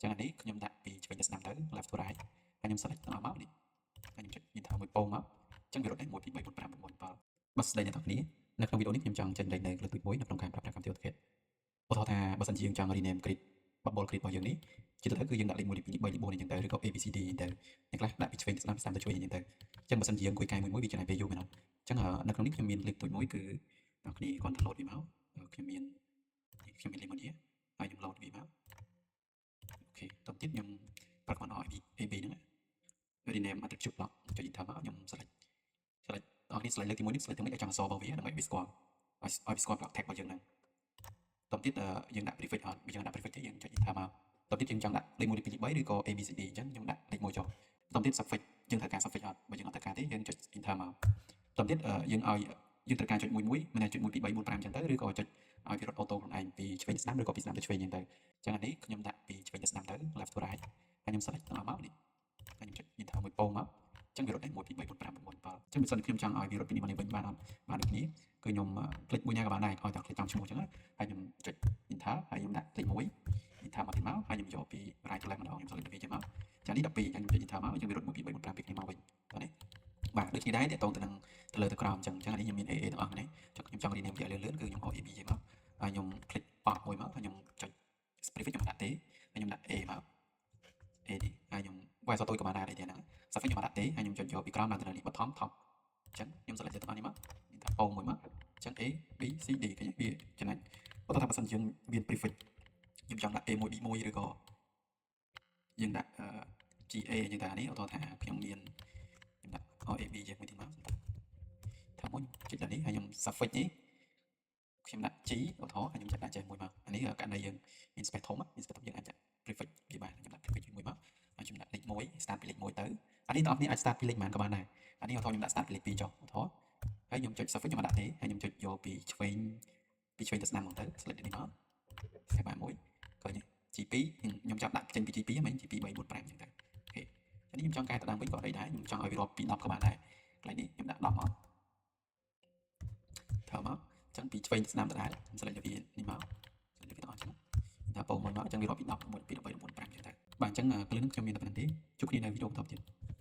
chẳng hạnนี้ខ្ញុំដាក់ពីឆ្វេងទៅស្ដាំទៅ left to right ហើយខ្ញុំ select ទាំងអស់មកនេះហើយខ្ញុំចុច enter មួយពងមកអញ្ចឹងវារត់1 2 3 4 5 6 7បើស្ដីអ្នកទាំងគ្នានៅក្នុងវីដេអូនេះខ្ញុំចង់ចេញលេខនៅលើទូចមួយនៅក្នុងការប្រើប្រាស់កម្មវិធី AutoCAD ឧទាហរណ៍ថាបើសិនជាយើងចង់ rename grid bubble grid របស់យើងនេះជាទូទៅគឺយើងដាក់លេខ1លេខ2លេខ3លេខ4អញ្ចឹងទៅឬក៏ ABCD អញ្ចឹងទៅអ្នកខ្លះដាក់ពីឆ្វេងទៅស្ដាំពីស្ដាំទៅឆ្វេងអញ្ចឹងទៅអញ្ចឹងបើសិនជាយើងអង្គុយកែមួយមួយវាចំណាយពេលយូរមែនអត់អញ្ចឹងនៅក្នុងនេះខ្ញុំមានលេខទូចមួយគឺអ្នកគ្នាគ្រាន់តែ load វាមកខ្ញុំមានលេខមួយនេះហើយខ្ញុំ load វាមកអូខេតទៅទៀតខ្ញុំប្រើ command AB ហ្នឹង rename attribute block ចុច enter មកខ្ញុំ select អរគ្នា select លើកទី1នេះ select ទាំងនេះឲ្យចាំអក្សររបស់វាដើម្បីវាស្គាល់ឲ្យវាស្គាល់ block tag របស់យើងហ្នឹងតទៅទៀតយើងដាក់ prefix អត់បើយើងដាក់ prefix ទេយើងចុច enter មកតទៅទៀតយើងចង់ដាក់លេខ1លេខ2លេខ3ឬក៏ ABCD អញ្ចឹងខ្ញុំដាក់លេខ1ចុះតទៅទៀត suffix យើងត្រូវការ suffix អត់បើយើងអត់ត្រូវការទេយើងចុច enter មកតទៅទៀតយើងឲ្យយើងត្រូវការចុច1 1មិនថាចុច1 2 3 4 5អញ្ចឹងទៅឬក៏ចុចឲ្យវារត់ auto ខ្លួនឯងពីឆ្វេងទៅស្ដាំឬក៏ពីស្ដាំទៅឆ្វេងអញ្ចឹងទៅអញ្ចឹងអានេះខ្ញុំដាក់ពីឆ្វេងទៅស្ដាំទៅ left to right ហើយខ្ញុំ select ទាំងអស់មកនេះហើយខ្ញុំចុច enter មួយពងមកអញ្ចឹងវារត់1 2 3 4 5 6 7អញ្ចឹងបើសិនខ្ញុំចង់ឲ្យវារត់ពីនេះមកនេះវិញបានអត់បានដូចគ្នាគឺខ្ញុំ click មួយណាក៏បានដែរឲ្យតែ click តាមឈ្មោះអញ្ចឹងហើយខ្ញុំចុច enter ហើយខ្ញុំដាក់លេខ1 enter មកទៀតមកហើយខ្ញុំយកពី right to left ម្ដងខ្ញុំ select វាចេញមកចានេះ12អញ្ចឹងខ្ញុំចុច enter មកអញ្ចឹងវារត់1 2 3 4 5ពីគ្នាមកវិញតោះនេះបាទដូចគ្នាដែរតទៅទៅនឹងទៅលើទៅក្រោមអញ្ចឹងអានេះខ្ញុំមាន AA ទាំងអស់នេះខ្ញុំចង់ rename វាឲ្យលឿនគឺខ្ញុំអោ AB ចេញមកហើយខ្ញុំ click ប៉កមួយមកហើយខ្ញុំចុច prefix ខ្ញុំដាក់ទេហើយខ្ញុំដាក់ A មក A នេះហើយខ្ញុំវាយសតូចក៏បានដែរទេហ្នឹង suffix ខ្ញុំដាក់ទេហើយខ្ញុំចុចយកពីក្រោមមកទៅនេះ bottom top អញ្ចឹងខ្ញុំ select ទាំងអស់នេះមកខ្ញុំថាពងមួយមកអញ្ចឹង A B C D ឃើញវាចំណេញបើថាបើសិនយើងមាន prefix ខ្ញុំចង់ដាក់ A1 B1 ឬក៏យើងដាក់GA អញ្ចឹងតែនេះឧទាហរណ៍ថាខ្ញុំមានខ្ញុំដាក់ AB យើងមួយទៀតមកថាមួយចុចដល់នេះហើយខ្ញុំ suffix នេះខ្ញុំដាក់ G ឧទាហរណ៍ហើយខ្ញុំដាក់ចេះមួយមកអានេះករណីយើងមាន space ធំមាន space ធំយើងអាចចាក់ prefix វាបានខ្ញុំដាក់ prefix មួយមកហើយខ្ញុំដាក់លេខ1 start ពីលេខ1ទៅអានេះបងប្អូនអាច start ពីលេខប៉ុន្មានក៏បានដែរអានេះឧទាហរណ៍ខ្ញុំដាក់ start ពីលេខ2ចុះឧទាហរណ៍ហើយខ្ញុំចុច suffix ខ្ញុំដាក់ទេហើយខ្ញុំចុចយកពីឆ្វេងទៅស្ដាំមកទៅ select នេះមកស្ថែមួយឃើញ G2 ខ្ញុំចាប់ដាក់ចេញពី G2 ហ្នឹង G2 3 4 5អញ្ចឹងទៅអូខេនេះខ្ញុំចង់កែទៅដើមវិញក៏អីដែរខ្ញុំចង់ឲ្យវារាប់ពី10ក៏បានដែរកន្លែងនេះខ្ញុំដាក់10មកធ្វើមកអញ្ចឹងពីឆ្វេងទៅស្ដាំដដែលខ្ញុំ select វានេះមក select វាទាំងអស់អញ្ចឹងថាពងមកអញ្ចឹងវារាប់ពី10 1 2 3 4 5អញ្ចឹងទៅបាទអញ្ចឹងគ្លឹងខ្ញុំមានតែប៉ុណ្្នឹងទេជួបគ្នានៅវីដេអូបន្តទៀត